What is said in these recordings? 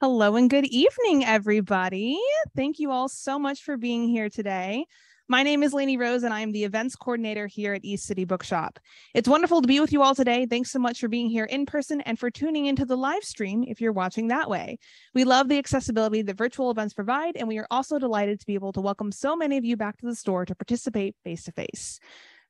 Hello and good evening, everybody. Thank you all so much for being here today. My name is Lainey Rose, and I am the events coordinator here at City Bookshop. It's wonderful to be with you all today. Thanks so much for being here in person and for tuning into the live stream if you're watching that way. We love the accessibility that virtual events provide, and we are also delighted to be able to welcome so many of you back to the store to participate face-to-face.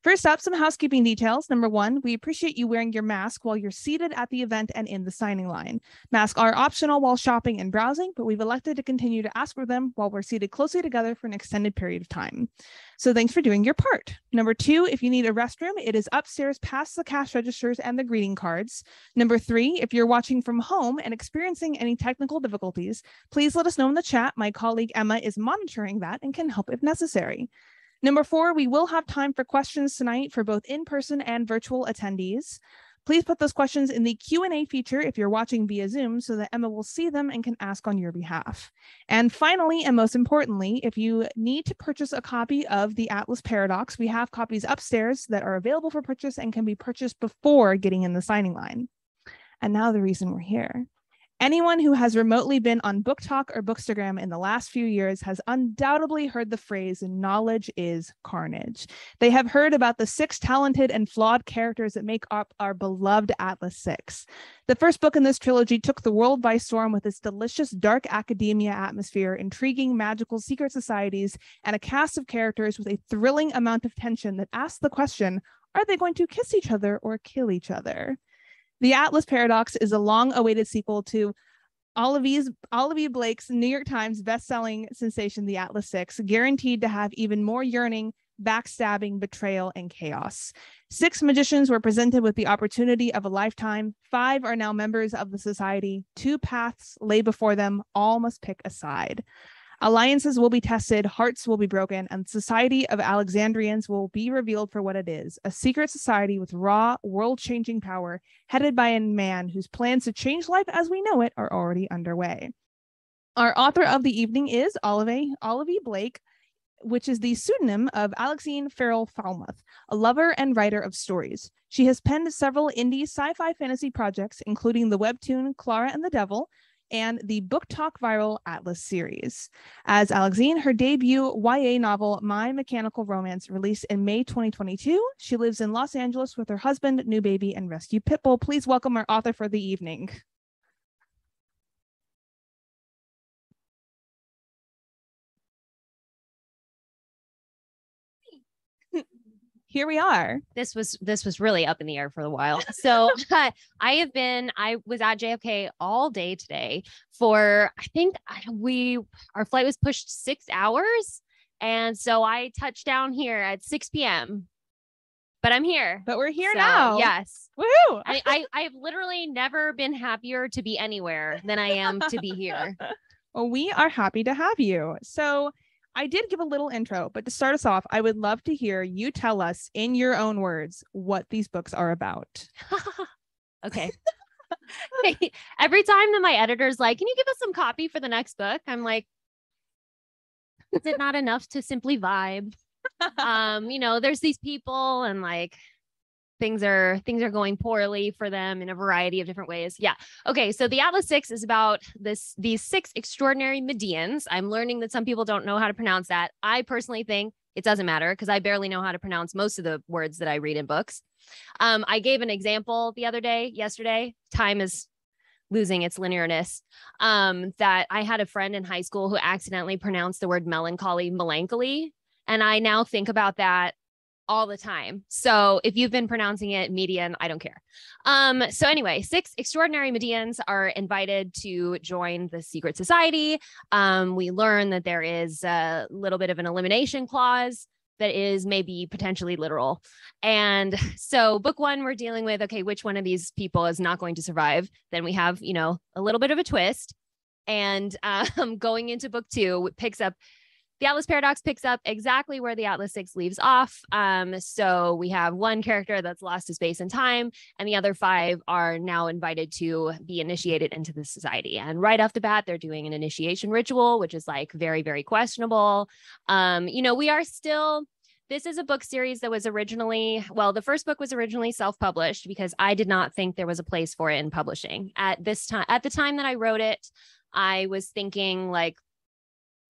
First up, some housekeeping details. Number one, we appreciate you wearing your mask while you're seated at the event and in the signing line. Masks are optional while shopping and browsing, but we've elected to continue to ask for them while we're seated closely together for an extended period of time. So thanks for doing your part. Number two, if you need a restroom, it is upstairs past the cash registers and the greeting cards. Number three, if you're watching from home and experiencing any technical difficulties, please let us know in the chat. My colleague Emma is monitoring that and can help if necessary. Number four, we will have time for questions tonight for both in-person and virtual attendees. Please put those questions in the Q&A feature if you're watching via Zoom so that Emma will see them and can ask on your behalf. And finally, and most importantly, if you need to purchase a copy of the Atlas Paradox, we have copies upstairs that are available for purchase and can be purchased before getting in the signing line. And now the reason we're here. Anyone who has remotely been on Book Talk or Bookstagram in the last few years has undoubtedly heard the phrase, knowledge is carnage. They have heard about the 6 talented and flawed characters that make up our beloved Atlas 6. The first book in this trilogy took the world by storm with its delicious dark academia atmosphere, intriguing magical secret societies, and a cast of characters with a thrilling amount of tension that asks the question, are they going to kiss each other or kill each other? The Atlas Paradox is a long-awaited sequel to Olivie Blake's New York Times best-selling sensation, The Atlas Six, guaranteed to have even more yearning, backstabbing, betrayal, and chaos. 6 magicians were presented with the opportunity of a lifetime. 5 are now members of the society. 2 paths lay before them. All must pick a side. Alliances will be tested, hearts will be broken, and the Society of Alexandrians will be revealed for what it is, a secret society with raw, world-changing power, headed by a man whose plans to change life as we know it are already underway. Our author of the evening is Olivie Blake, which is the pseudonym of Alexine Farrell Falmouth, a lover and writer of stories. She has penned several indie sci-fi fantasy projects, including the webtoon Clara and the Devil, and the Book Talk Viral Atlas series. As Alexine, her debut YA novel, My Mechanical Romance, released in May 2022. She lives in Los Angeles with her husband, new baby, and rescue pitbull. Please welcome our author for the evening. Here we are. This was really up in the air for a while. So I was at JFK all day today for, I think our flight was pushed 6 hours. And so I touched down here at 6 p.m. But I'm here. But we're here now. Yes. Woohoo! I've literally never been happier to be anywhere than I am to be here. Well, we are happy to have you. So I did give a little intro, but to start us off, I would love to hear you tell us in your own words what these books are about. Okay. Every time that my editor's like, can you give us some copy for the next book? I'm like, is it not enough to simply vibe? There's these people and like things are going poorly for them in a variety of different ways. Yeah. Okay. So the Atlas Six is about these 6 extraordinary Medians. I'm learning that some people don't know how to pronounce that. I personally think it doesn't matter because I barely know how to pronounce most of the words that I read in books. I gave an example yesterday. Time is losing its linearness. That I had a friend in high school who accidentally pronounced the word melancholy. And I now think about that all the time. So if you've been pronouncing it median, I don't care. So anyway, 6 extraordinary Medians are invited to join the secret society. We learn that there is a little bit of an elimination clause that is maybe potentially literal. And so book 1, we're dealing with, okay, which one of these people is not going to survive? Then we have, a little bit of a twist. And going into book 2, the Atlas Paradox picks up exactly where the Atlas Six leaves off. So we have one character that's lost to space and time, and the other 5 are now invited to be initiated into the society. And right off the bat, they're doing an initiation ritual, which is like very, very questionable. This is a book series that was the first book was originally self-published because I did not think there was a place for it in publishing at the time that I wrote it. I was thinking like,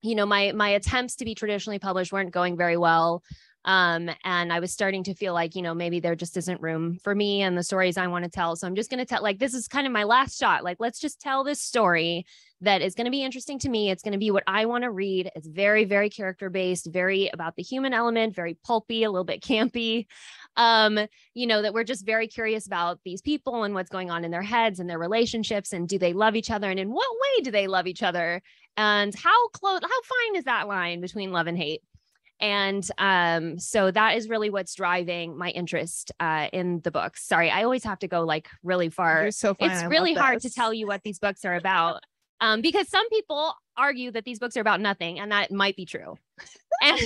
my attempts to be traditionally published weren't going very well. And I was starting to feel like, maybe there just isn't room for me and the stories I want to tell. So I'm just going to tell, like, this is kind of my last shot. Like, let's just tell this story that is going to be interesting to me. It's going to be what I want to read. It's very, very character based, very about the human element, very pulpy, a little bit campy. That we're just very curious about these people and what's going on in their heads and their relationships. And do they love each other? And in what way do they love each other? And how fine is that line between love and hate? And so that is really what's driving my interest in the books. Sorry, I always have to go like really far. You're so fine. It's really hard to tell you what these books are about because some people argue that these books are about nothing, and that might be true. And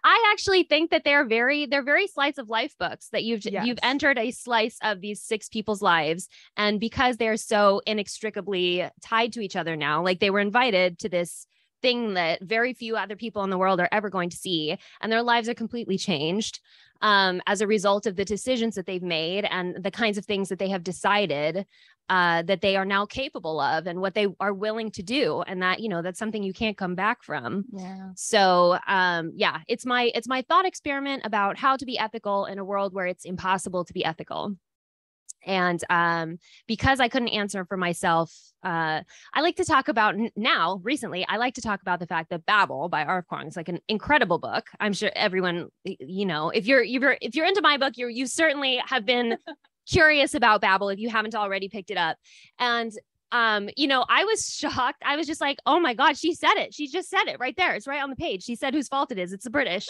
I actually think that they're very slice of life books, that you've entered a slice of these 6 people's lives. And because they're so inextricably tied to each other now, like they were invited to this thing that very few other people in the world are ever going to see, and their lives are completely changed as a result of the decisions that they've made and the kinds of things that they have decided that they are now capable of and what they are willing to do. And that, that's something you can't come back from. Yeah. So it's my thought experiment about how to be ethical in a world where it's impossible to be ethical. And because I couldn't answer for myself, I like to talk about recently, I like to talk about the fact that Babel by R.F. Kuang is like an incredible book. I'm sure everyone, if you're into my book, you certainly have been curious about Babel if you haven't already picked it up. And I was shocked. I was just like, oh my God, she said it. She just said it right there. It's right on the page. She said whose fault it is. It's the British.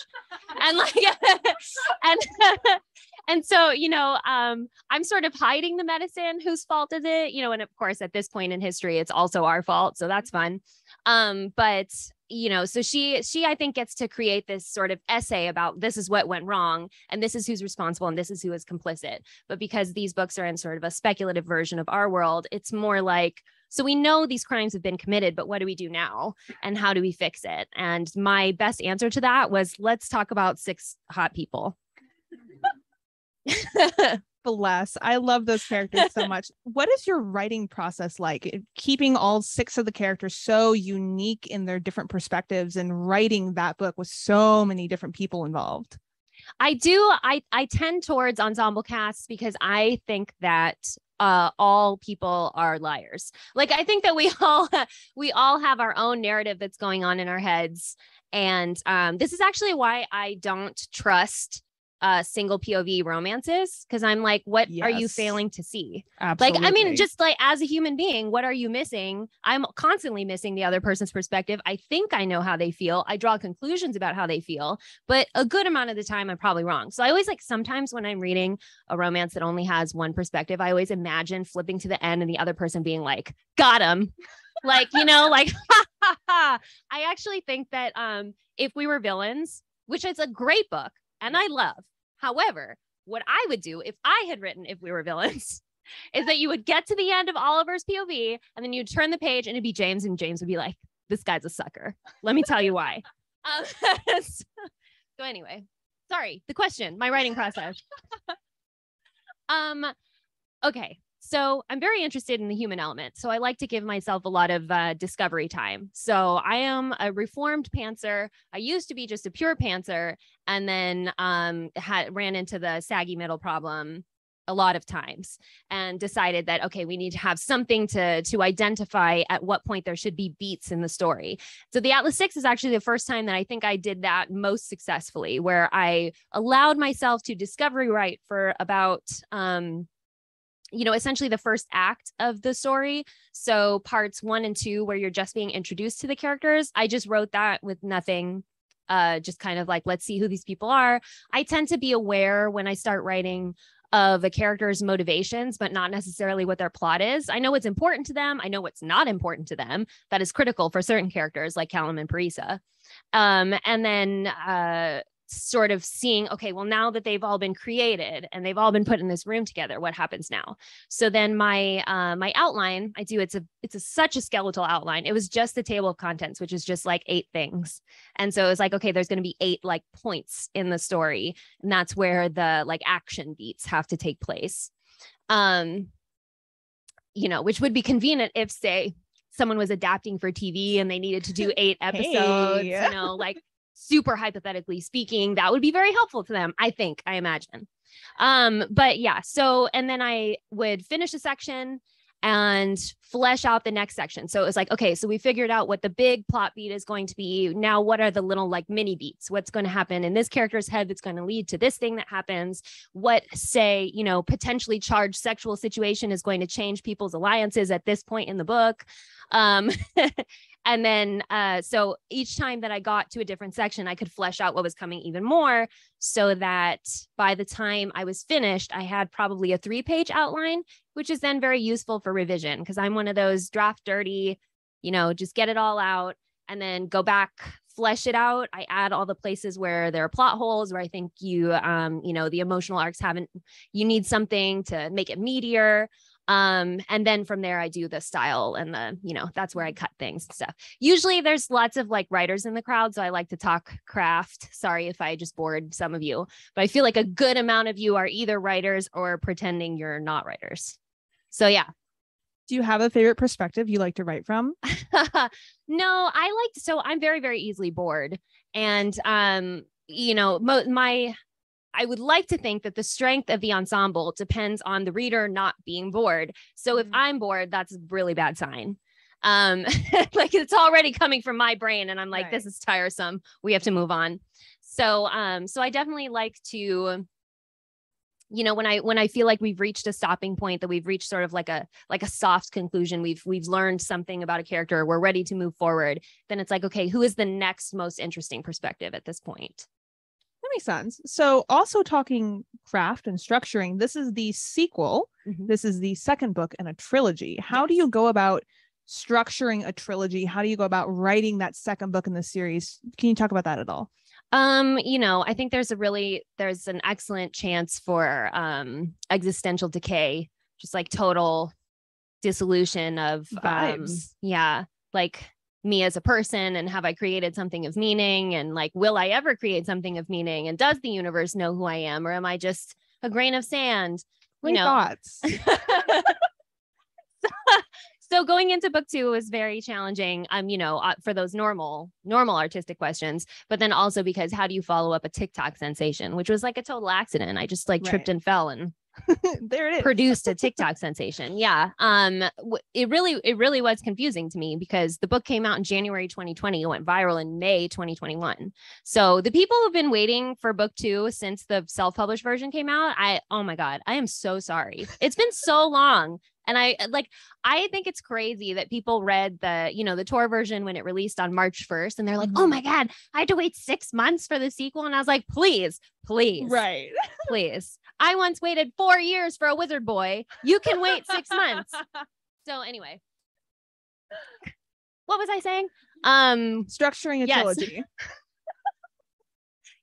And like, and so, I'm sort of hiding the medicine. Whose fault is it? And of course, at this point in history, it's also our fault. So that's fun. But so she, I think, gets to create this sort of essay about this is what went wrong and this is who's responsible and this is who is complicit. But because these books are in sort of a speculative version of our world, it's more like, so we know these crimes have been committed, but what do we do now? And how do we fix it? And my best answer to that was, let's talk about 6 hot people. Bless. I love those characters so much. What is your writing process like? Keeping all 6 of the characters so unique in their different perspectives and writing that book with so many different people involved. I do. I tend towards ensemble casts because I think that all people are liars. Like, I think that we all have our own narrative that's going on in our heads. And this is actually why I don't trust single POV romances, because I'm like, what are you failing to see? Absolutely. Like, I mean, just like as a human being, what are you missing? I'm constantly missing the other person's perspective. I think I know how they feel. I draw conclusions about how they feel, but a good amount of the time I'm probably wrong. So I always like, sometimes when I'm reading a romance that only has one perspective, I always imagine flipping to the end and the other person being like, got him. Like, like, ha, ha, ha. I actually think that If We Were Villains, which is a great book and I love, however, what I would do if I had written If We Were Villains is that you would get to the end of Oliver's POV and then you'd turn the page and it'd be James, and James would be like, this guy's a sucker. Let me tell you why. So anyway, sorry, the question, my writing process. Okay. So I'm very interested in the human element. So I like to give myself a lot of discovery time. So I am a reformed pantser. I used to be just a pure pantser, and then ran into the saggy middle problem a lot of times and decided that, okay, we need to have something to identify at what point there should be beats in the story. So the Atlas 6 is actually the first time that I think I did that most successfully, where I allowed myself to discovery write for about essentially the first act of the story. So parts 1 and 2, where you're just being introduced to the characters, I just wrote that with nothing, just kind of like, let's see who these people are. I tend to be aware when I start writing of a character's motivations, but not necessarily what their plot is. I know what's important to them. I know what's not important to them. That is critical for certain characters like Callum and Parisa. And then sort of seeing, okay, well, now that they've all been created and they've all been put in this room together, what happens now? So then my outline, it's such a skeletal outline. It was just the table of contents, which is just like 8 things. And so it was like, okay, there's going to be 8 like points in the story. And that's where the like action beats have to take place. Which would be convenient if, say, someone was adapting for TV and they needed to do 8 episodes, Hey. you know, like super hypothetically speaking, that would be very helpful to them. I imagine. But yeah, so, and then I would finish a section and flesh out the next section. So it was like, okay, so we figured out what the big plot beat is going to be. Now, what are the little like mini beats? What's going to happen in this character's head that's going to lead to this thing that happens? What, say, you know, potentially charged sexual situation is going to change people's alliances at this point in the book. And then, so each time that I got to a different section, I could flesh out what was coming even more, so that by the time I was finished, I had probably a 3-page outline, which is then very useful for revision, because I'm one of those draft dirty, you know, just get it all out and then go back, flesh it out. I add all the places where there are plot holes, where I think you know, the emotional arcs you need something to make it meatier. And then from there, I do the style and the, you know, that's where I cut things and stuff. Usually there's lots of like writers in the crowd, so I like to talk craft. Sorry if I just bored some of you, but I feel like a good amount of you are either writers or pretending you're not writers. So yeah. Do you have a favorite perspective you like to write from? No, so I'm very, very easily bored. And, you know, I would like to think that the strength of the ensemble depends on the reader not being bored. So if I'm bored, that's a really bad sign. Like it's already coming from my brain and I'm like, This is tiresome. We have to move on. So, so I definitely like to, you know, when I feel like we've reached a stopping point, that we've reached sort of like a soft conclusion, we've learned something about a character, we're ready to move forward, then it's like, okay, who is the next most interesting perspective at this point? That makes sense. So also talking craft and structuring, this is the sequel. Mm-hmm. This is the second book in a trilogy. How do you go about structuring a trilogy? How do you go about writing that second book in the series? Can you talk about that at all? You know, I think there's an excellent chance for existential decay, just like total dissolution of vibes. Yeah, like me as a person, and have I created something of meaning, and like, will I ever create something of meaning, and does the universe know who I am, or am I just a grain of sand? Great thoughts. So going into book 2 was very challenging, you know, for those normal artistic questions, but then also because how do you follow up a TikTok sensation, which was like a total accident. I just like tripped and fell and there it is. Produced a TikTok sensation. Yeah. It really was confusing to me, because the book came out in January 2020, it went viral in May 2021. So the people who've been waiting for book 2 since the self-published version came out, oh my God, I am so sorry. It's been so long. And I think it's crazy that people read the Tor version when it released on March 1st. And they're like, oh my God, I had to wait 6 months for the sequel. And I was like, please. Right. Please. I once waited 4 years for a wizard boy. You can wait 6 months. So anyway, what was I saying? Structuring a trilogy.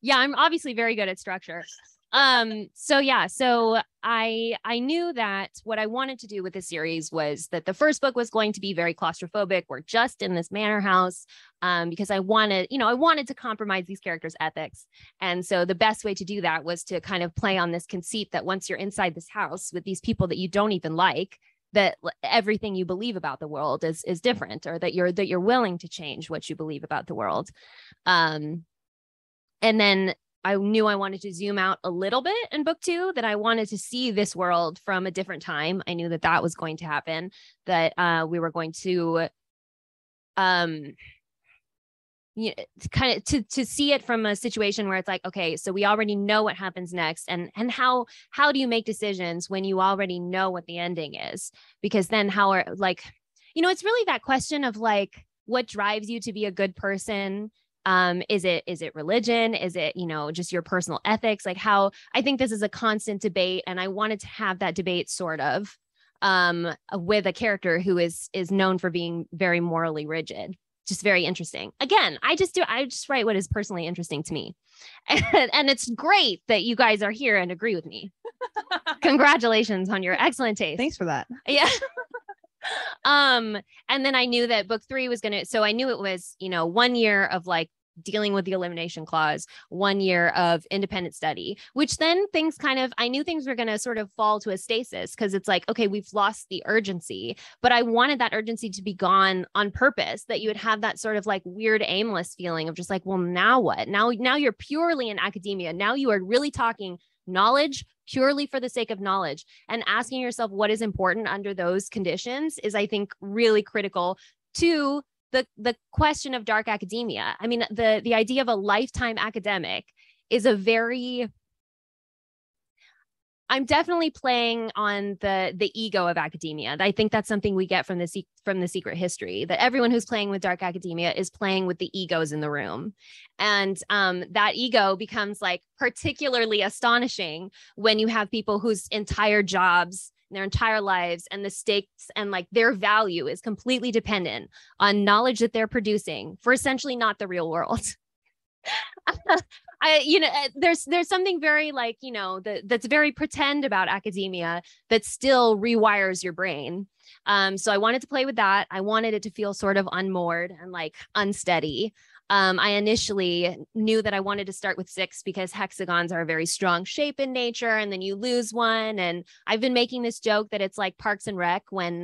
Yeah, I'm obviously very good at structure. So I knew that what I wanted to do with this series was that the first book was going to be very claustrophobic. We're just in this manor house, because I wanted to compromise these characters' ethics. And so the best way to do that was to kind of play on this conceit that once you're inside this house with these people that you don't even like, that everything you believe about the world is different, or that you're willing to change what you believe about the world. And then I knew I wanted to zoom out a little bit in book 2, that I wanted to see this world from a different time. I knew that was going to happen, that we were going to kind of to see it from a situation where it's like, okay, so we already know what happens next, and how do you make decisions when you already know what the ending is? Because then it's really that question of like, what drives you to be a good person? Is it religion? Is it, just your personal ethics? Like I think this is a constant debate, and I wanted to have that debate sort of, with a character who is known for being very morally rigid. Just very interesting. Again, I just write what is personally interesting to me. And it's great that you guys are here and agree with me. Congratulations on your excellent taste. Thanks for that. Yeah. And then I knew that book 3 was so I knew it was, 1 year of like dealing with the elimination clause, 1 year of independent study, which then I knew things were going to sort of fall to a stasis because it's like, okay, we've lost the urgency, but I wanted that urgency to be gone on purpose, that you would have that sort of like weird aimless feeling of just like, well, now what? Now you're purely in academia. Now you are really talking knowledge purely for the sake of knowledge, and asking yourself what is important under those conditions is, I think, really critical to the question of dark academia. I mean, the idea of a lifetime academic is I'm definitely playing on the ego of academia. I think that's something we get from the secret history, that everyone who's playing with dark academia is playing with the egos in the room. And that ego becomes like particularly astonishing when you have people whose entire jobs, their entire lives, and the stakes and like their value is completely dependent on knowledge that they're producing for essentially not the real world. There's something very like, that's very pretend about academia that still rewires your brain. So I wanted to play with that. I wanted it to feel sort of unmoored and like unsteady. I initially knew that I wanted to start with 6 because hexagons are a very strong shape in nature, and then you lose one. And I've been making this joke that it's like Parks and Rec when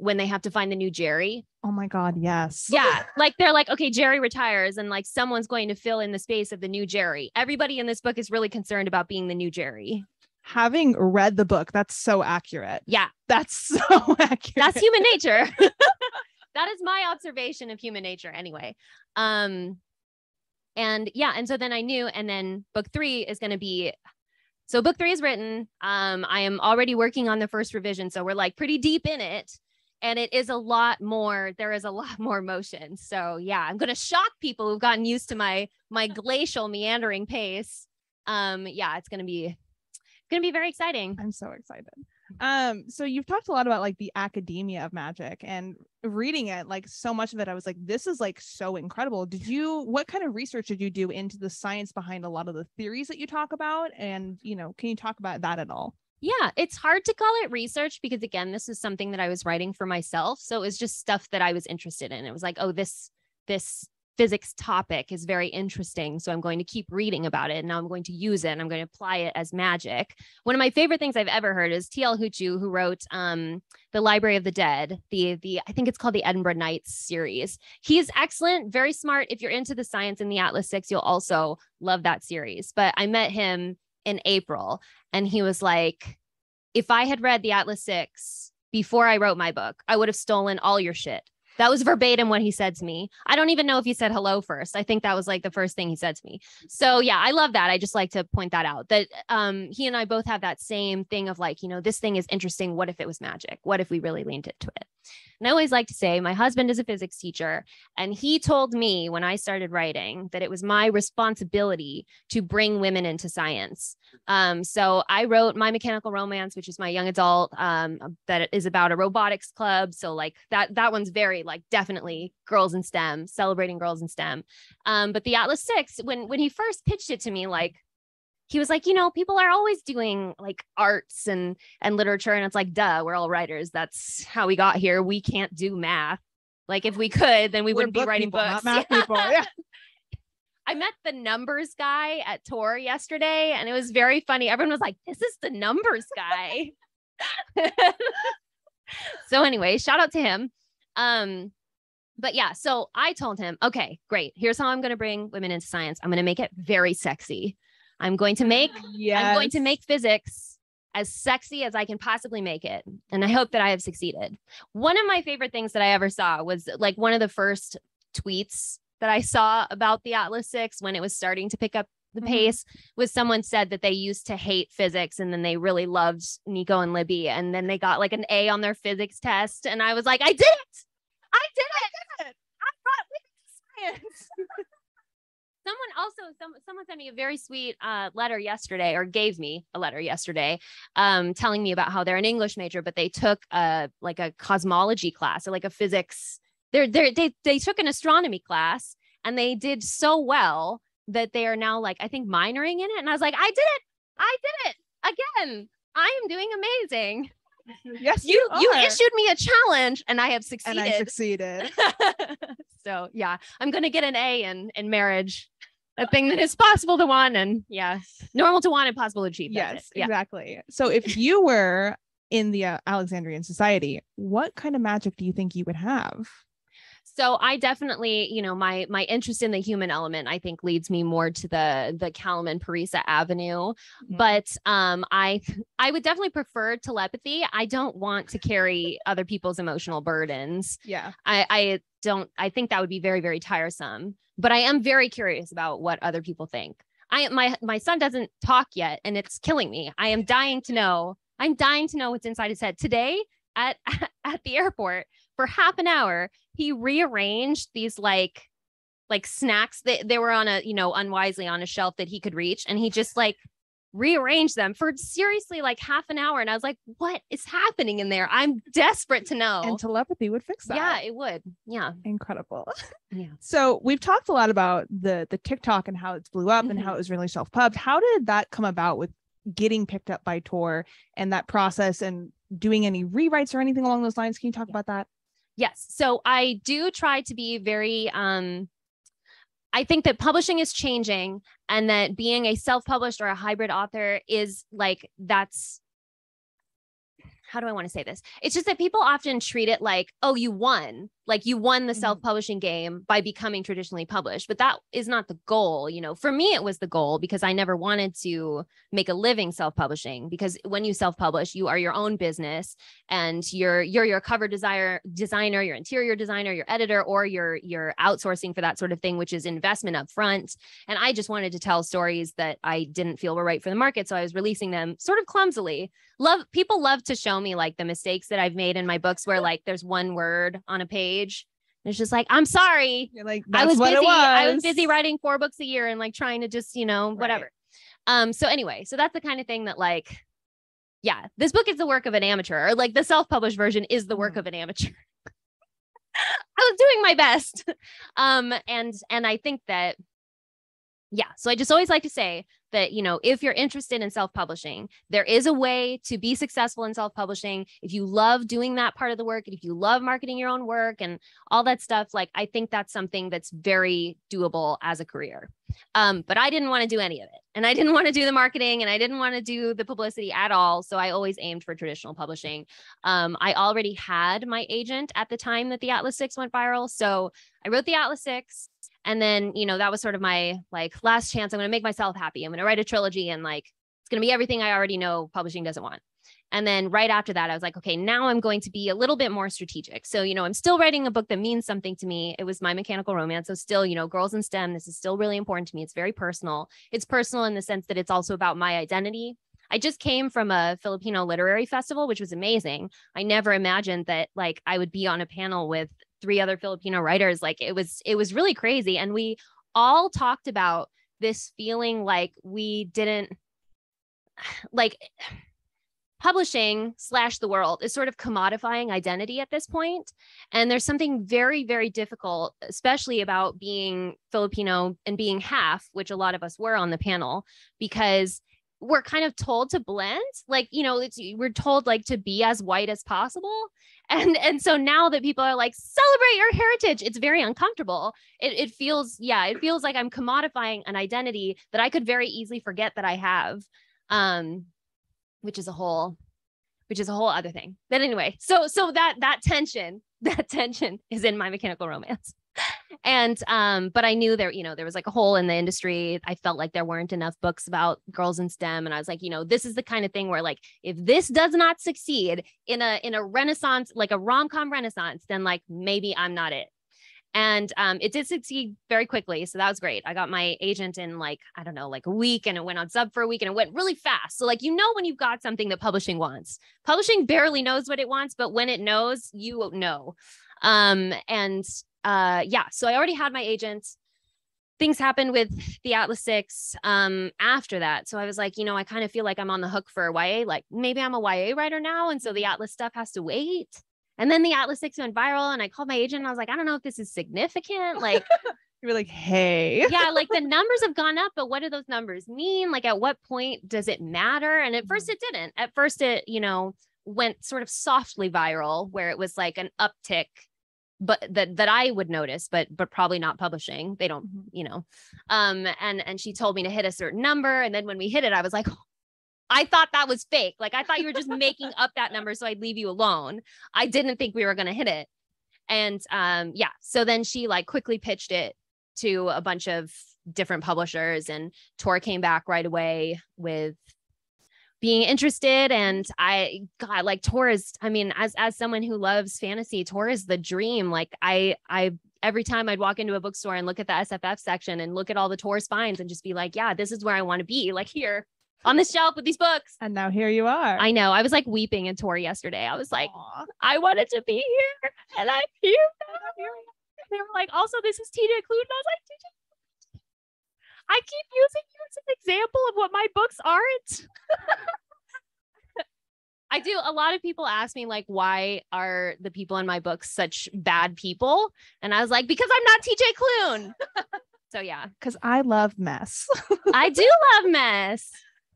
they have to find the new Jerry. Oh my God, yes. Yeah, like they're like, okay, Jerry retires, and like someone's going to fill in the space of the new Jerry. Everybody in this book is really concerned about being the new Jerry. Having read the book, that's so accurate. Yeah, that's so accurate. That's human nature. That is my observation of human nature anyway. And so then I knew, and then book 3 is going to be, so book 3 is written. I am already working on the first revision. So we're like pretty deep in it, and it is there is a lot more motion. So yeah, I'm going to shock people who've gotten used to my glacial meandering pace. It's going to be very exciting. I'm so excited. So you've talked a lot about like the academia of magic, and reading it, like so much of it, I was like, this is like so incredible. What kind of research did you do into the science behind a lot of the theories that you talk about? And, can you talk about that at all? Yeah, it's hard to call it research because, again, this is something that I was writing for myself. So it was just stuff that I was interested in. It was like, oh, this physics topic is very interesting, so I'm going to keep reading about it, and now I'm going to use it, and I'm going to apply it as magic. One of my favorite things I've ever heard is T.L. Huchu, who wrote The Library of the Dead, I think it's called the Edinburgh Nights series. He is excellent, very smart. If you're into the science in the Atlas 6, you'll also love that series. But I met him in April, and he was like, if I had read the Atlas 6 before I wrote my book, I would have stolen all your shit. That was verbatim what he said to me. I don't even know if he said hello first. I think that was like the first thing he said to me. So yeah, I love that. I just like to point that out, that he and I both have that same thing of like, this thing is interesting. What if it was magic? What if we really leaned into it? And I always like to say my husband is a physics teacher, and he told me when I started writing that it was my responsibility to bring women into science. So I wrote My Mechanical Romance, which is my young adult, that is about a robotics club. So like that one's very like definitely girls in STEM, celebrating girls in STEM. But the Atlas 6, when he first pitched it to me, like, he was like, people are always doing like arts and literature. And it's like, duh, we're all writers. That's how we got here. We can't do math. Like if we could, then we wouldn't be writing people, books. Not math people. Yeah. I met the numbers guy at Tor yesterday, and it was very funny. Everyone was like, this is the numbers guy. So anyway, shout out to him. But yeah, so I told him, okay, great. Here's how I'm going to bring women into science. I'm going to make it very sexy. I'm going to make physics as sexy as I can possibly make it. And I hope that I have succeeded. One of my favorite things that I ever saw was like one of the first tweets that I saw about the Atlas 6 when it was starting to pick up the pace was someone said that they used to hate physics, and then they really loved Nico and Libby, and then they got like an A on their physics test. And I was like, I did it. I brought women to science. Someone sent me a very sweet letter yesterday, or gave me a letter yesterday, telling me about how they're an English major, but they took like a cosmology class, or like a physics. They took an astronomy class, and they did so well that they are now like, I think, minoring in it. And I was like, I did it again. I am doing amazing. Yes, you issued me a challenge, and I have succeeded. And I succeeded. So yeah, I'm going to get an A in marriage, a thing that is possible to want and normal to want, impossible to achieve. Yes, exactly. So if you were in the Alexandrian society, what kind of magic do you think you would have? So I definitely, my interest in the human element, I think leads me more to the Callum and Parisa Avenue. But I would definitely prefer telepathy. I don't want to carry other people's emotional burdens. Yeah. I think that would be very, very tiresome, but I am very curious about what other people think. My son doesn't talk yet and it's killing me. I am dying to know. I'm dying to know what's inside his head. Today at the airport for half an hour, he rearranged these like snacks that they were on a, unwisely on a shelf that he could reach. And he just like rearranged them for seriously like half an hour. And I was like, what is happening in there? I'm desperate to know. And telepathy would fix that. Yeah, it would. Yeah. Incredible. Yeah. So we've talked a lot about the TikTok and how it blew up and how it was really self-pubbed. How did that come about with getting picked up by Tor and that process and doing any rewrites or anything along those lines? Can you talk about that? Yes. So I do try to be very, I think that publishing is changing and that being a self-published or a hybrid author is like, how do I want to say this? It's just that people often treat it like, oh, you won the self-publishing game by becoming traditionally published, but that is not the goal. For me, it was the goal because I never wanted to make a living self-publishing, because when you self-publish, you are your own business and you're your cover designer, your interior designer, your editor, or you're outsourcing for that sort of thing, which is investment up front. And I just wanted to tell stories that I didn't feel were right for the market. So I was releasing them sort of clumsily. People love to show me like the mistakes that I've made in my books where like there's one word on a page. And it's just like, I'm sorry. You're like, I was busy writing 4 books a year and like trying to just, whatever. So anyway, so that's the kind of thing that like, yeah, this book is the work of an amateur, or like the self-published version is the work of an amateur. I was doing my best. And I think that, yeah, so I just always like to say that, if you're interested in self-publishing, there is a way to be successful in self-publishing. If you love doing that part of the work, and if you love marketing your own work and all that stuff, like, I think that's something that's very doable as a career. But I didn't want to do any of it. And I didn't want to do the marketing and I didn't want to do the publicity at all. So I always aimed for traditional publishing. I already had my agent at the time that the Atlas 6 went viral. So I wrote the Atlas 6. And then, that was sort of my like last chance. I'm going to make myself happy. I'm going to write a trilogy and like, it's going to be everything I already know publishing doesn't want. And then right after that, I was like, okay, now I'm going to be a little bit more strategic. So, I'm still writing a book that means something to me. It was My Mechanical Romance. So still, girls in STEM, this is still really important to me. It's very personal. It's personal in the sense that it's also about my identity. I just came from a Filipino literary festival, which was amazing. I never imagined that like I would be on a panel with 3 other Filipino writers. Like it was really crazy. And we all talked about this feeling like we didn't like publishing / the world is sort of commodifying identity at this point. And there's something very, very difficult, especially about being Filipino and being half, which a lot of us were on the panel, because we're kind of told to blend, like, we're told like to be as white as possible. And so now that people are like, celebrate your heritage, it's very uncomfortable. It feels like I'm commodifying an identity that I could very easily forget that I have, which is a whole other thing. But anyway, so that tension is in My Mechanical Romance. And but I knew there was like a hole in the industry. I felt like there weren't enough books about girls in STEM, and I was like, this is the kind of thing where like if this does not succeed in a renaissance, like a rom-com renaissance, then like maybe I'm not it. And it did succeed very quickly, so that was great. I got my agent in like, I don't know, like a week, and it went on sub for a week, and it went really fast. So like, when you've got something that publishing wants. Publishing barely knows what it wants, but when it knows, you know. So I already had my agent. Things happened with the Atlas 6 after that. So I was like, I kind of feel like I'm on the hook for YA. Like maybe I'm a YA writer now. And so the Atlas stuff has to wait. And then the Atlas 6 went viral and I called my agent and I was like, I don't know if this is significant. Like, you were like, hey. Yeah, like the numbers have gone up, but what do those numbers mean? Like at what point does it matter? And at first it didn't. At first it, went sort of softly viral where it was like an uptick but that I would notice, but probably not publishing. They don't, and she told me to hit a certain number. And then when we hit it, I was like, I thought that was fake. Like, I thought you were just making up that number so I'd leave you alone. I didn't think we were going to hit it. And so then she like quickly pitched it to a bunch of different publishers, and Tor came back right away with being interested. And like Tor is, I mean, as someone who loves fantasy, Tor is the dream. Like I every time I'd walk into a bookstore and look at the SFF section and look at all the Tor spines and just be like, yeah, this is where I want to be, like here on the shelf with these books. And now here you are. I know. I was like weeping in Tor yesterday. I was like, aw, I wanted to be here and I'm here now. They were like, also, this is TJ Klune. And I was like, TJ, I keep using you as an example of what my books aren't. I do. A lot of people ask me, like, why are the people in my books such bad people? And I was like, because I'm not TJ Klune. So yeah. Because I love mess. I do love mess.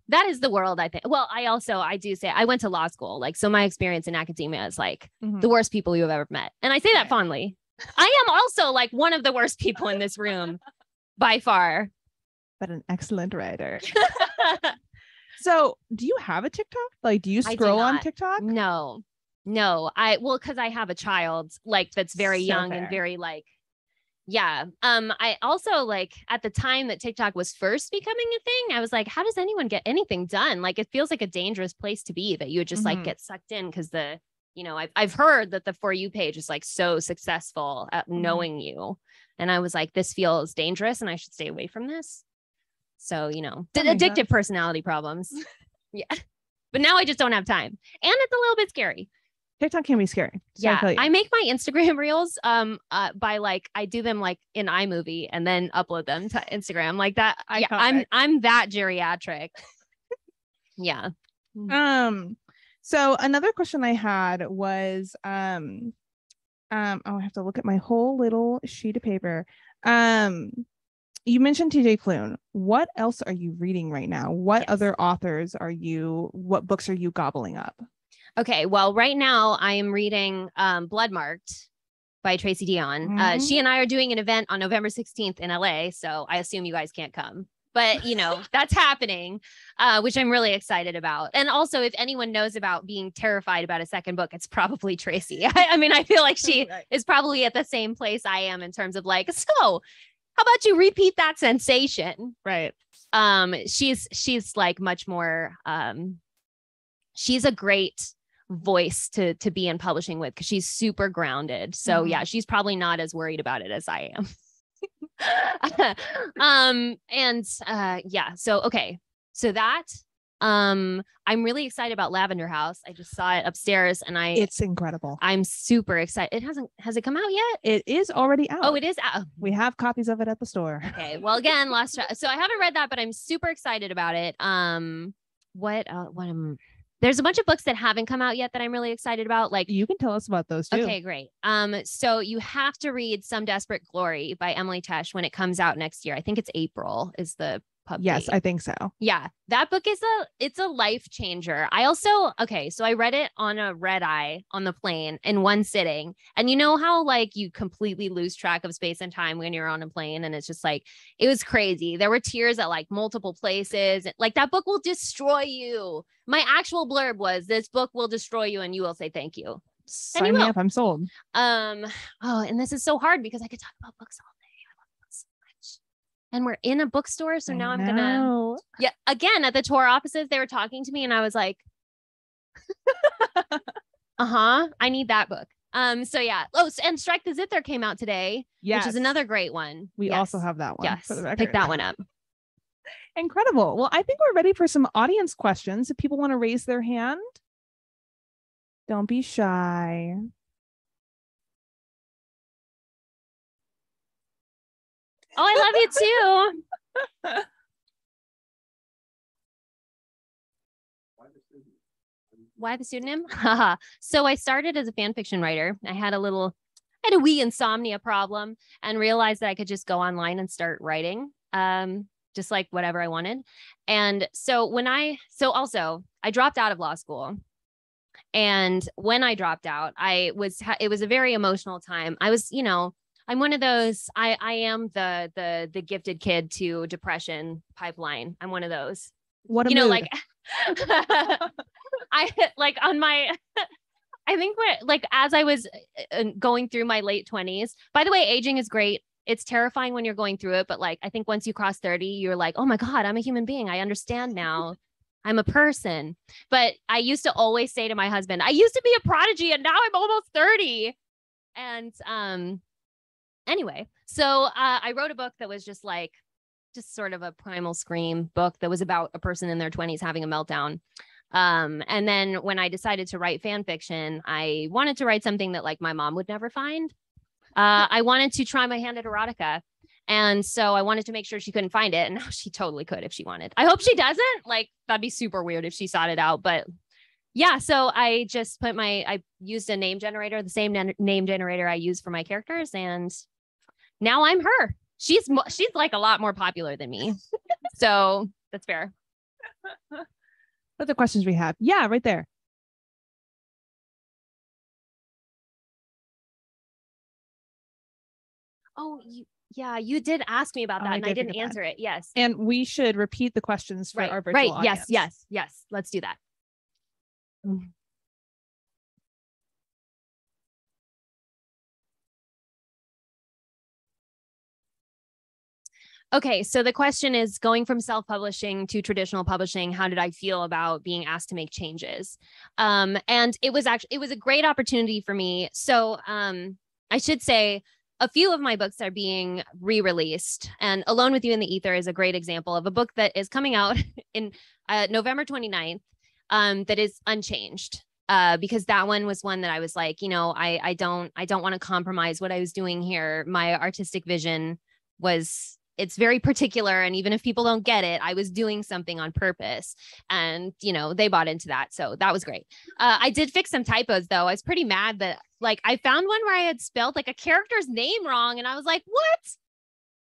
That is the world, I think. Well, I do say I went to law school. Like, so my experience in academia is like the worst people you've ever met. And I say that fondly. I am also like one of the worst people in this room by far. But an excellent writer. So do you have a TikTok? Like, do you scroll on TikTok? No. Because I have a child like that's very young and very like, yeah. I also like at the time that TikTok was first becoming a thing, I was like, how does anyone get anything done? Like, it feels like a dangerous place to be, that you would just like get sucked in because I've heard that the For You page is like so successful at knowing you. And I was like, this feels dangerous and I should stay away from this. So, addictive personality problems. Yeah. But now I just don't have time. And it's a little bit scary. TikTok can be scary. Yeah. I make my Instagram reels by like, I do them like in iMovie and then upload them to Instagram like that. Yeah, I'm that geriatric. Yeah. So another question I had was, I have to look at my whole little sheet of paper. You mentioned TJ Klune. What else are you reading right now? What other authors what books are you gobbling up? Okay, well, right now I am reading Bloodmarked by Tracy Dion. She and I are doing an event on November 16th in LA, so I assume you guys can't come. But, that's happening, which I'm really excited about. And also, if anyone knows about being terrified about a second book, it's probably Tracy. I mean, I feel like she is probably at the same place I am in terms of like, so how about you repeat that sensation? Right. She's like much more, she's a great voice to be in publishing with because she's super grounded. So yeah, she's probably not as worried about it as I am. So that I'm really excited about Lavender House. I just saw it upstairs and it's incredible. I'm super excited. Has it come out yet? It is already out. Oh, it is out. We have copies of it at the store. Okay. Well, again, so I haven't read that, but I'm super excited about it. There's a bunch of books that haven't come out yet that I'm really excited about. Like, you can tell us about those too. Okay, great. So you have to read Some Desperate Glory by Emily Tesh when it comes out next year. I think it's April is the pub Yes, date. I think so. Yeah, that book is a life changer. So I read it on a red eye on the plane in one sitting. And you know how like you completely lose track of space and time when you're on a plane, and it's just like, it was crazy. There were tears at like multiple places. Like, that book will destroy you. My actual blurb was, this book will destroy you and you will say thank you. Sign me up. I'm sold. And this is so hard because I could talk about books all day. I love books so much. And we're in a bookstore. So now I'm gonna, again, at the Tor offices, they were talking to me and I was like, I need that book. So yeah. Oh, and Strike the Zither came out today, which is another great one. We also have that one. Yes. Pick that one up. Incredible. Well, I think we're ready for some audience questions. If people want to raise their hand, don't be shy. Oh, I love you too. Why the pseudonym? So I started as a fan fiction writer. I had a wee insomnia problem and realized that I could just go online and start writing. Just like whatever I wanted. And so I dropped out of law school And when I dropped out, it was a very emotional time. I was, I'm one of those, I am the gifted kid to depression pipeline. I'm one of those, what a mood. like I like on my, I think like as I was going through my late 20s, by the way, aging is great. It's terrifying when you're going through it. But like, I think once you cross 30, you're like, oh my God, I'm a human being. I understand now. I'm a person. But I used to always say to my husband, I used to be a prodigy and now I'm almost 30. And anyway, so I wrote a book that was just sort of a primal scream book that was about a person in their 20s having a meltdown. And then when I decided to write fan fiction, I wanted to write something that like my mom would never find. I wanted to try my hand at erotica. And so I wanted to make sure she couldn't find it. And now she totally could if she wanted. I hope she doesn't. Like, that'd be super weird if she sought it out. But yeah, so I just I used a name generator, the same name generator I use for my characters. And now I'm her. She's like a lot more popular than me. So that's fair. What are the questions we have? Yeah, right there. Oh, you did ask me about that, and I didn't answer it. Yes. And we should repeat the questions for our virtual audience. Yes. Let's do that. Okay, so the question is, going from self-publishing to traditional publishing, how did I feel about being asked to make changes? And it was a great opportunity for me. So I should say a few of my books are being re-released, and Alone with You in the Ether is a great example of a book that is coming out in November 29th that is unchanged. Because that one was one that I was like, I don't want to compromise what I was doing here. My artistic vision it's very particular. And even if people don't get it, I was doing something on purpose, and, they bought into that. So that was great. I did fix some typos though. I was pretty mad that like I found one where I had spelled like a character's name wrong. And I was like, what?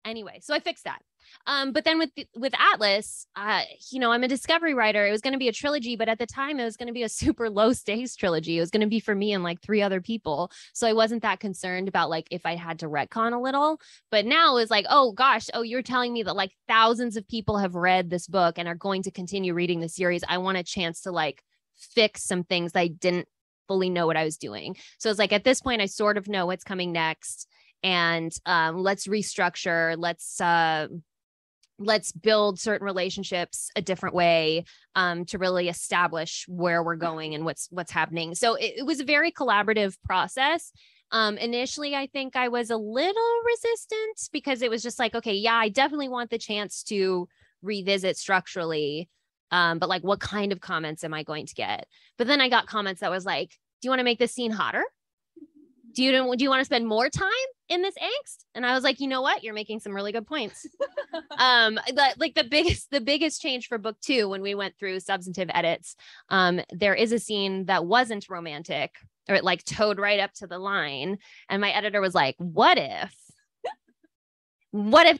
Anyway, so I fixed that. But then with Atlas, I'm a discovery writer. It was going to be a trilogy, but at the time it was going to be a super low stakes trilogy. It was going to be for me and like 3 other people. So I wasn't that concerned about like if I had to retcon a little. But now it's like, oh gosh, you're telling me that like thousands of people have read this book and are going to continue reading the series. I want a chance to like fix some things that I didn't fully know what I was doing. So it's like at this point, I sort of know what's coming next. And let's restructure. Let's build certain relationships a different way to really establish where we're going and what's happening. So it was a very collaborative process. Initially, I think I was a little resistant because it was just like, okay, yeah, I definitely want the chance to revisit structurally. But like, what kind of comments am I going to get? But then I got comments that was like, do you want to make this scene hotter? Do you want to spend more time in this angst? And I was like, you know what? You're making some really good points. Like the biggest change for book 2, when we went through substantive edits, there is a scene that wasn't romantic, or it like towed right up to the line. And my editor was like, what if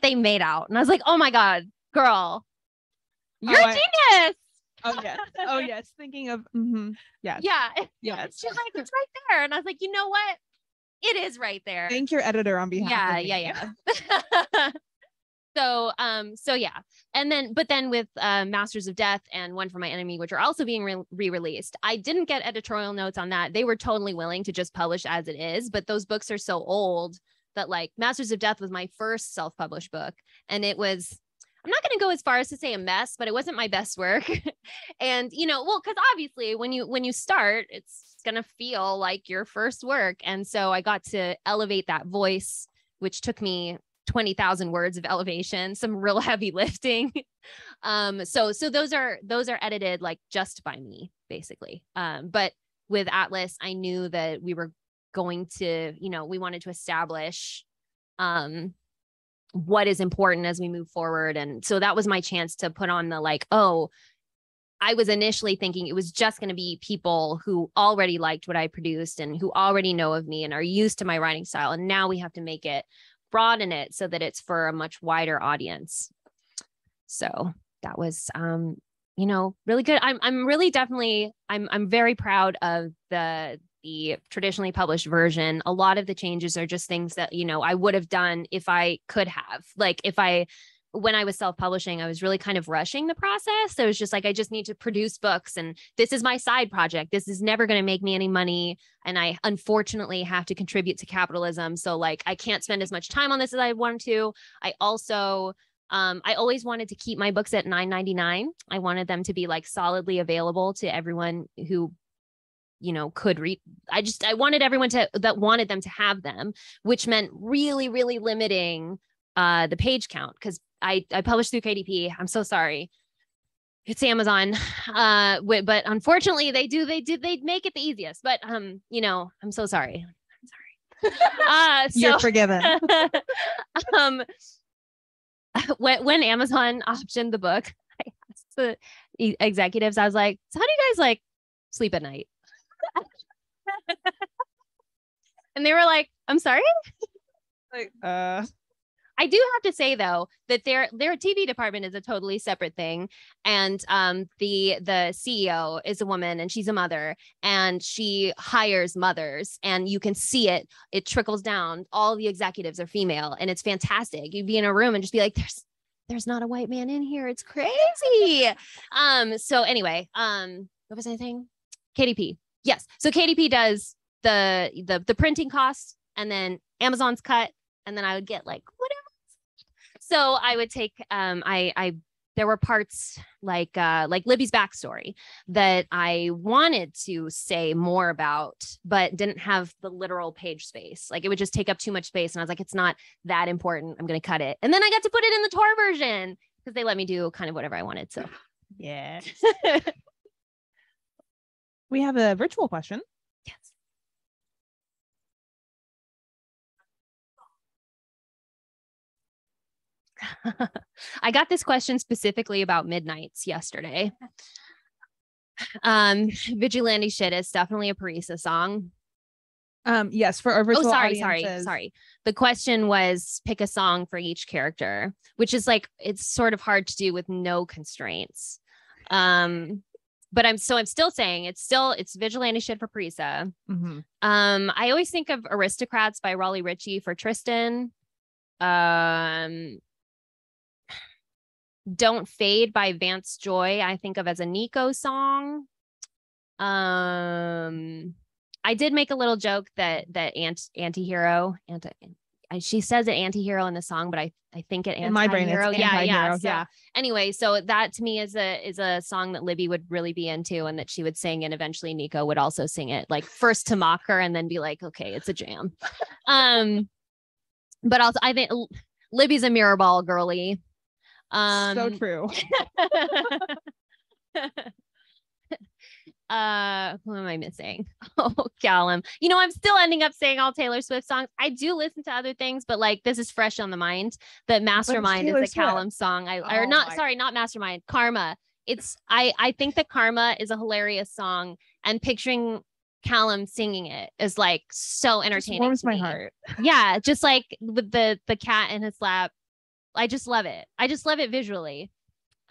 they made out? And I was like, oh my God, girl, you're a genius. Oh yes. Thinking of, yes. Yeah. Yes. She's like, it's right there. And I was like, you know what? It is right there. Thank your editor on behalf of me. Yeah. So yeah. But then with Masters of Death and One for My Enemy, which are also being re-released, I didn't get editorial notes on that. They were totally willing to just publish as it is, but those books are so old that like Masters of Death was my first self-published book, and it was, I'm not going to go as far as to say a mess, but it wasn't my best work. And, because obviously when you start, it's going to feel like your first work. And so I got to elevate that voice, which took me 20,000 words of elevation, some real heavy lifting. So those are edited like just by me, basically. But with Atlas, I knew that we were going to, we wanted to establish what is important as we move forward. And so that was my chance to put on the like, I was initially thinking it was just going to be people who already liked what I produced and who already know of me and are used to my writing style. And now we have to make it, broaden it so that it's for a much wider audience. So that was really good. I'm really definitely, I'm very proud of the traditionally published version. A lot of the changes are just things that, I would have done if I could have, like when I was self-publishing, I was really kind of rushing the process. So it was just like, I just need to produce books and this is my side project. This is never going to make me any money. And I unfortunately have to contribute to capitalism. So like, I can't spend as much time on this as I want to. I also, I always wanted to keep my books at $9.99. I wanted them to be like solidly available to everyone who could read. I wanted everyone that wanted them to have them, which meant really, really limiting the page count, because I published through KDP. I'm so sorry. It's Amazon. But unfortunately they make it the easiest, but I'm so sorry. I'm sorry. You're forgiven. When Amazon optioned the book, I asked the executives, I was like, so how do you guys like sleep at night? And they were like, I'm sorry? Like, I do have to say though that their TV department is a totally separate thing, and the CEO is a woman and she's a mother and she hires mothers, and you can see it trickles down. All the executives are female and it's fantastic. You'd be in a room and just be like, there's not a white man in here. It's crazy. So anyway, what was I saying? KDP. Yes. So KDP does the printing costs, and then Amazon's cut, and then I would get like whatever. So I would take, there were parts like Libby's backstory that I wanted to say more about, but didn't have the literal page space. Like it would just take up too much space. And I was like, it's not that important. I'm going to cut it. And then I got to put it in the Tor version because they let me do kind of whatever I wanted. So yeah. We have a virtual question. Yes. I got this question specifically about Midnights yesterday. Vigilante Shit is definitely a Parisa song. Yes, for our virtual sorry. The question was pick a song for each character, which is like, it's sort of hard to do with no constraints. But I'm still saying it's Vigilante Shit for Parisa. Mm-hmm. I always think of Aristocrats by Raleigh Ritchie for Tristan. Don't Fade by Vance Joy, I think of as a Nico song. I did make a little joke that anti-hero, she says it anti-hero in the song, but I think it in my brain it's anti-hero. Yeah. Anyway, so that to me is a song that Libby would really be into and that she would sing, and eventually Nico would also sing it, like first to mock her and then be like, okay, it's a jam. But also I think Libby's a mirror ball girly. So true. Who am I missing? Oh, Callum. I'm still ending up saying all Taylor Swift songs. I do listen to other things, but like this is fresh on the mind. That Mastermind is a Callum song. Not Mastermind, Karma. I think that Karma is a hilarious song, and picturing Callum singing it is like so entertaining. It just warms my heart. Yeah, just like with the cat in his lap. I just love it. I just love it visually.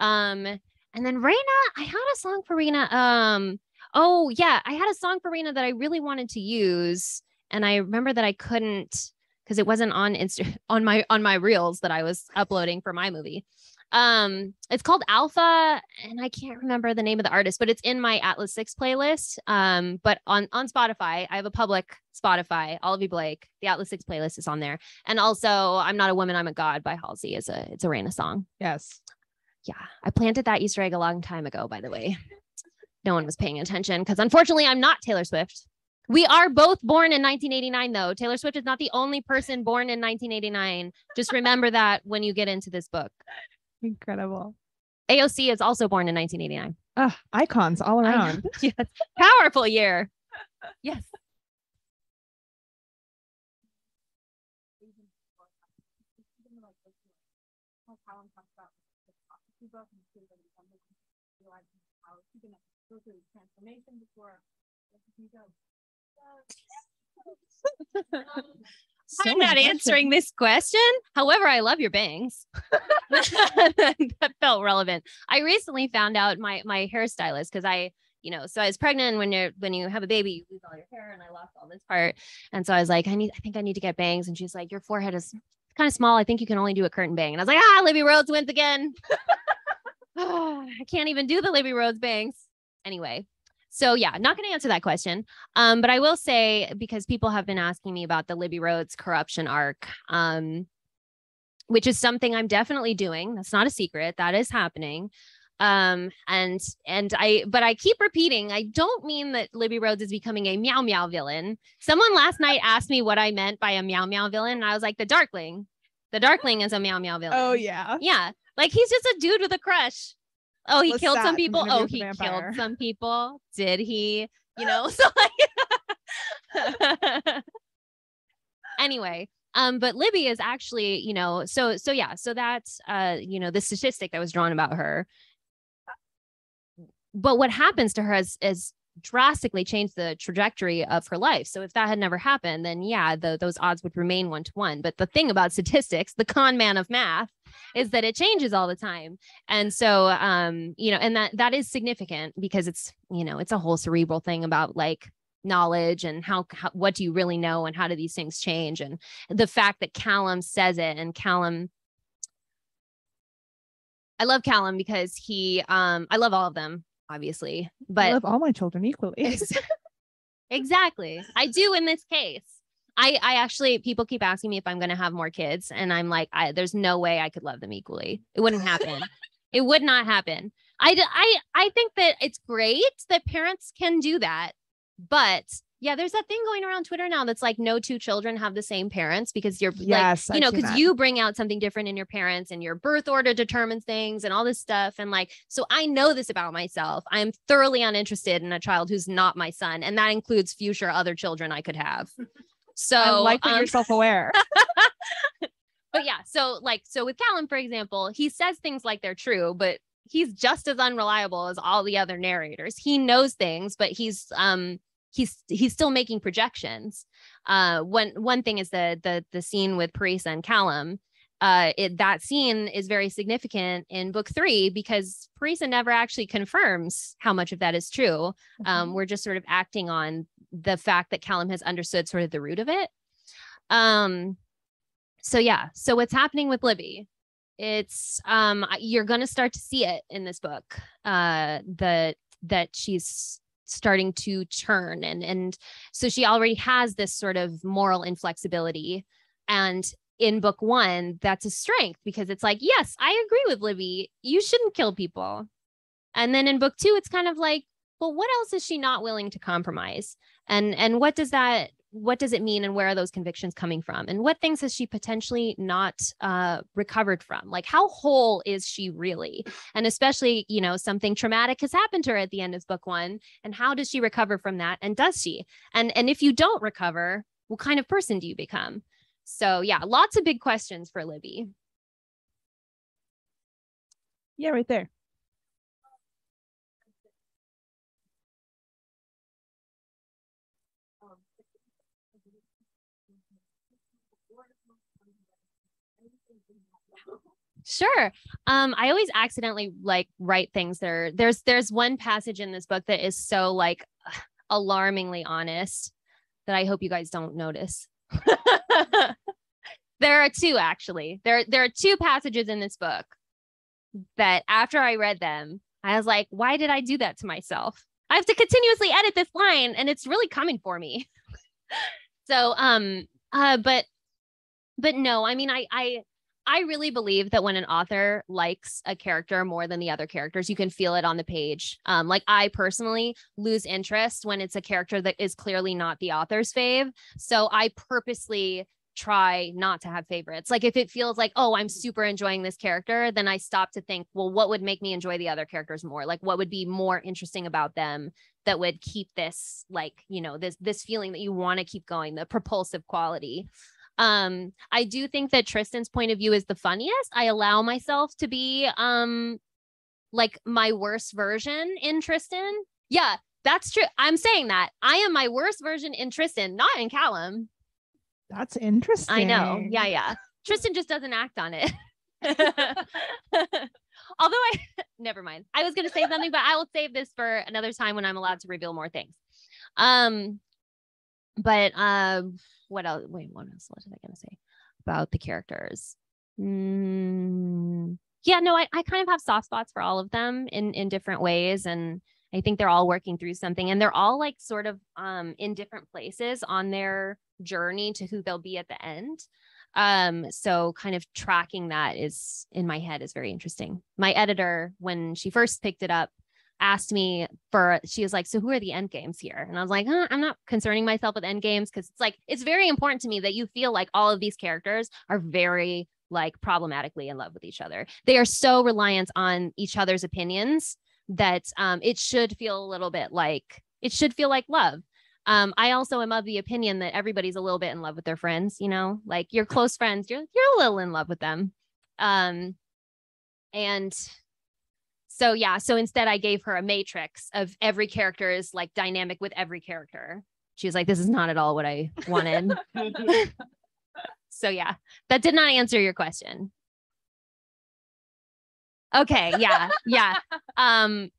And then Raina, I had a song for Raina. I had a song for Raina that I really wanted to use, and I remember that I couldn't because it wasn't on on my reels that I was uploading for my movie. It's called Alpha, and I can't remember the name of the artist, but it's in my Atlas 6 playlist. But on Spotify, I have a public Spotify, Olivie Blake. The Atlas 6 playlist is on there. And also I'm Not a Woman, I'm a God by Halsey it's a Raina song. Yes. Yeah. I planted that Easter egg a long time ago, by the way. No one was paying attention because unfortunately I'm not Taylor Swift. We are both born in 1989 though. Taylor Swift is not the only person born in 1989. Just remember that when you get into this book. Incredible. AOC is also born in 1989. Icons all around. Yes. Powerful year. Yes. So I'm many not answering this question. However, I love your bangs. That felt relevant. I recently found out my hairstylist, because so I was pregnant. When you have a baby, you lose all your hair, and I lost all this part. And so I was like, I think I need to get bangs. And she's like, your forehead is kind of small. I think you can only do a curtain bang. And I was like, Olivie Rhodes wins again. I can't even do the Olivie Rhodes bangs. Anyway. So yeah, not going to answer that question. But I will say, because people have been asking me about the Olivie Rhodes corruption arc, which is something I'm definitely doing. That's not a secret. That is happening. But I keep repeating, I don't mean that Olivie Rhodes is becoming a meow meow villain. Someone last night asked me what I meant by a meow meow villain. And I was like, the Darkling. The Darkling is a meow meow villain. Oh yeah. Yeah. Like, he's just a dude with a crush. Oh, he killed some people. Oh, he killed some people. Did he? So like, anyway, but Libby is actually, so that's, the statistic that was drawn about her. But what happens to her is drastically changed the trajectory of her life. So if that had never happened, then yeah, those odds would remain 1-to-1. But the thing about statistics, the con man of math, is that it changes all the time. And so, and that is significant, because it's, it's a whole cerebral thing about like knowledge and how what do you really know and how do these things change. And the fact that Callum says it, and Callum, I love Callum because I love all of them, obviously, but I love all my children equally. Exactly. I do in this case. I actually, people keep asking me if I'm going to have more kids. And I'm like, there's no way I could love them equally. It wouldn't happen. It would not happen. I think that it's great that parents can do that. But yeah, there's that thing going around Twitter now that's like, no two children have the same parents, because you're yes, like, because you bring out something different in your parents, and your birth order determines things and all this stuff. And like, so I know this about myself. I'm thoroughly uninterested in a child who's not my son. And that includes future other children I could have. So I like that you're self-aware. But yeah, so with Callum, for example, he says things like they're true, but he's just as unreliable as all the other narrators. He knows things, but he's still making projections. One thing is the scene with Parisa and Callum. That scene is very significant in book 3, because Parisa never actually confirms how much of that is true. Mm-hmm. We're just sort of acting on the fact that Callum has understood sort of the root of it. So yeah, so what's happening with Libby? It's you're going to start to see it in this book, that she's starting to turn, and so she already has this sort of moral inflexibility, and in book 1 that's a strength, because it's like, yes, I agree with Libby, you shouldn't kill people. And then in book 2 it's kind of like, well, what else is she not willing to compromise, and what does it mean, and where are those convictions coming from, and what things has she potentially not recovered from? Like, how whole is she really? And especially, something traumatic has happened to her at the end of book 1, and how does she recover from that? And does she? And if you don't recover, what kind of person do you become? So yeah, lots of big questions for Libby. Yeah, right there. Sure. I always accidentally like write things there's one passage in this book that is so like alarmingly honest that I hope you guys don't notice. There are two, actually. There are 2 passages in this book that after I read them, I was like, why did I do that to myself? I have to continuously edit this line, and it's really coming for me. So, but no, I mean, I really believe that when an author likes a character more than the other characters, you can feel it on the page. Like, I personally lose interest when it's a character that is clearly not the author's fave. So I purposely try not to have favorites. Like, if it feels like, oh, I'm super enjoying this character, then I stop to think, well, what would make me enjoy the other characters more? Like, what would be more interesting about them that would keep this, like, this feeling that you want to keep going, the propulsive quality. I do think that Tristan's point of view is the funniest. I allow myself to be like my worst version in Tristan. Yeah, that's true. I'm saying that I am my worst version in Tristan, not in Callum. That's interesting. I know. Yeah. Tristan just doesn't act on it. Although never mind. I was going to say something, but I will save this for another time when I'm allowed to reveal more things. But what else? Wait, what else was I going to say about the characters? Yeah, no, I kind of have soft spots for all of them in different ways. And I think they're all working through something, and they're all like sort of in different places on their journey to who they'll be at the end. So kind of tracking that is in my head is very interesting. My editor, when she first picked it up, asked me she was like, so who are the end games here? And I was like, I'm not concerning myself with end games, because it's like, it's very important to me that you feel like all of these characters are very like problematically in love with each other. They are so reliant on each other's opinions that it should feel a little bit like, it should feel like love. I also am of the opinion that everybody's a little bit in love with their friends, you know, like your close friends, you're a little in love with them. And so, yeah, so instead I gave her a matrix of every character is like dynamic with every character. She was like, this is not at all what I wanted. So yeah, that did not answer your question. Okay. Yeah.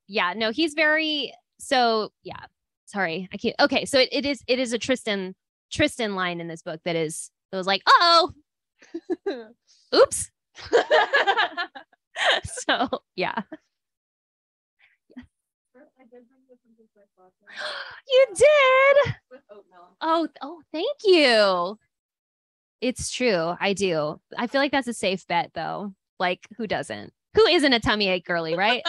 Yeah, no, he's very, so yeah. Sorry, I can't. Okay, so it is a Tristan line in this book that was like, oh, oops. So yeah. You did. Oh, thank you. It's true. I do. I feel like that's a safe bet, though. Like, who doesn't? Who isn't a tummy ache girly, right?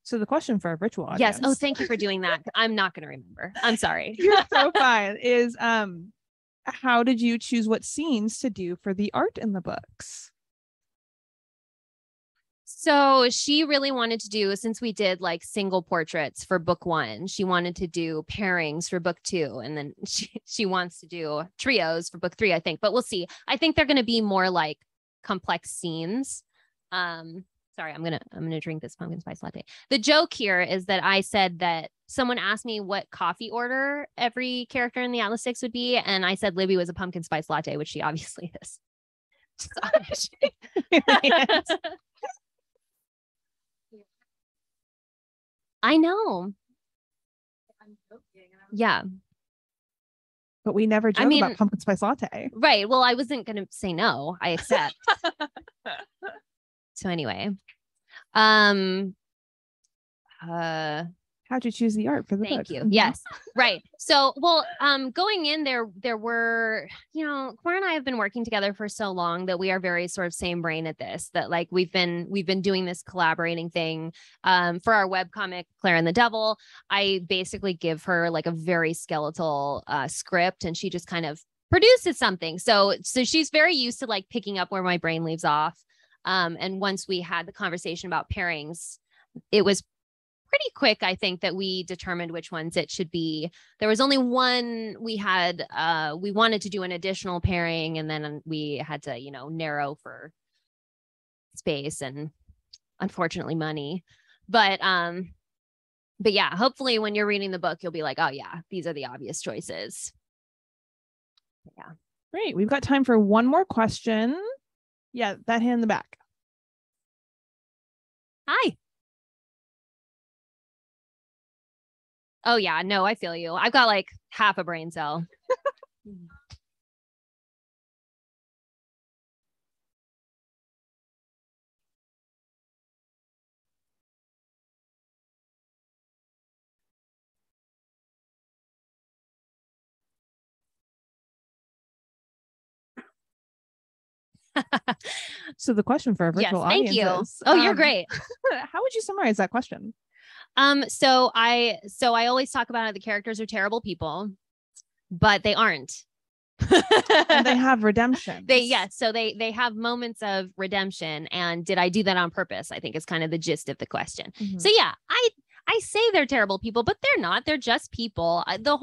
So the question for our virtual audience. Yes. Oh, thank you for doing that. I'm not going to remember. I'm sorry. You're so fine. Is how did you choose what scenes to do for the art in the books? So she really wanted to do, since we did like single portraits for book 1, she wanted to do pairings for book 2. And then she wants to do trios for book 3, I think, but we'll see. I think they're going to be more like complex scenes. Sorry, I'm gonna drink this pumpkin spice latte. The joke here is that I said that someone asked me what coffee order every character in the Atlas Six would be, and I said Libby was a pumpkin spice latte, which she obviously is. I know. Yeah. But we never joke about pumpkin spice latte. Right. Well, I wasn't gonna say no. I accept. So anyway, how'd you choose the art for the book? Thank you. Yes. Right. So, well, going in there were, you know, Cora and I have been working together for so long that we are very sort of same brain at this, that like we've been doing this collaborating thing, for our webcomic, Claire and the Devil. I basically give her like a very skeletal, script, and she just kind of produces something. So she's very used to like picking up where my brain leaves off. And once we had the conversation about pairings, it was pretty quick, I think, that we determined which ones it should be. There was only one we had, we wanted to do an additional pairing, and then we had to, you know, narrow for space and unfortunately money. But yeah, hopefully when you're reading the book, you'll be like, oh yeah, these are the obvious choices. Yeah. Great. We've got time for one more question. Yeah, that hand in the back. Hi. Oh yeah, no, I feel you. I've got like half a brain cell. So the question for our virtual audience thank you. is, oh, you're great. How would you summarize that question? So I always talk about how the characters are terrible people, but they aren't. And they have redemption. So they have moments of redemption. And did I do that on purpose? I think is kind of the gist of the question. Mm-hmm. So yeah, I say they're terrible people, but they're not. They're just people. The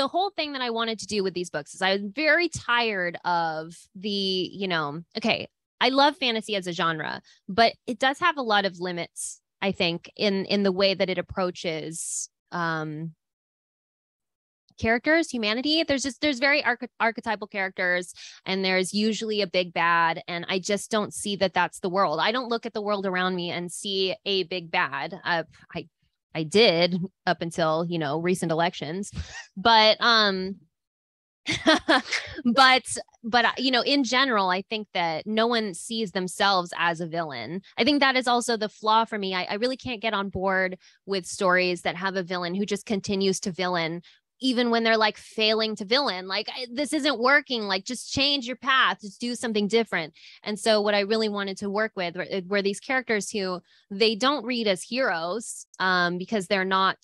whole thing that I wanted to do with these books is I was very tired of the, you know, okay, I love fantasy as a genre, but it does have a lot of limits I think, in the way that it approaches characters, humanity. There's very archetypal characters, and there's usually a big bad, and I just don't see that that's the world. I don't look at the world around me and see a big bad. I did up until, recent elections, but but in general, I think that no one sees themselves as a villain. I think that is also the flaw for me. I really can't get on board with stories that have a villain who just continues to villain even when they're like failing to villain. Like, this isn't working. Like, just change your path, just do something different. And so what I really wanted to work with were these characters who they don't read as heroes, because they're not,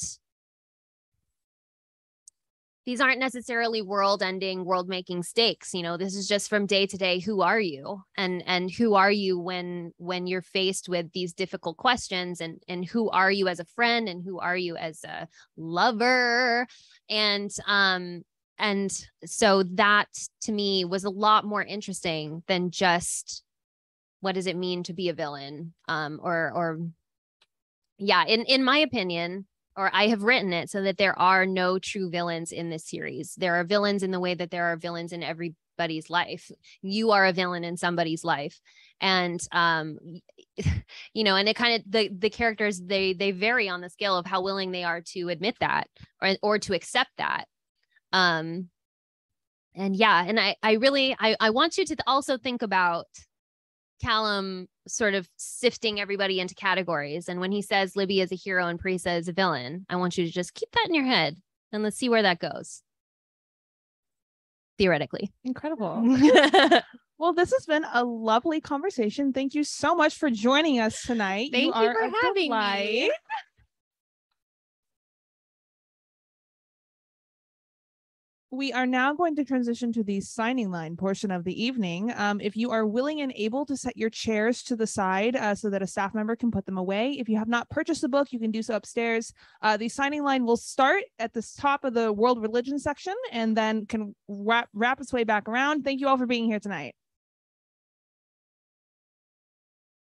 these aren't necessarily world-ending, world-making stakes. This is just from day to day. Who are you? And who are you when you're faced with these difficult questions? And who are you as a friend? And who are you as a lover? And so that to me was a lot more interesting than just what does it mean to be a villain? In my opinion, or I have written it so that there are no true villains in this series. There are villains in the way that there are villains in everybody's life. You are a villain in somebody's life. And, and it kind of, the characters, they vary on the scale of how willing they are to admit that or to accept that. I want you to also think about Callum sort of sifting everybody into categories. And when he says Libby is a hero and Parisa is a villain, I want you to just keep that in your head and let's see where that goes. Theoretically. Incredible. Well, this has been a lovely conversation. Thank you so much for joining us tonight. Thank you for having me. We are now going to transition to the signing line portion of the evening. If you are willing and able to set your chairs to the side so that a staff member can put them away. If you have not purchased the book, you can do so upstairs. The signing line will start at the top of the world religion section and then can wrap its way back around. Thank you all for being here tonight.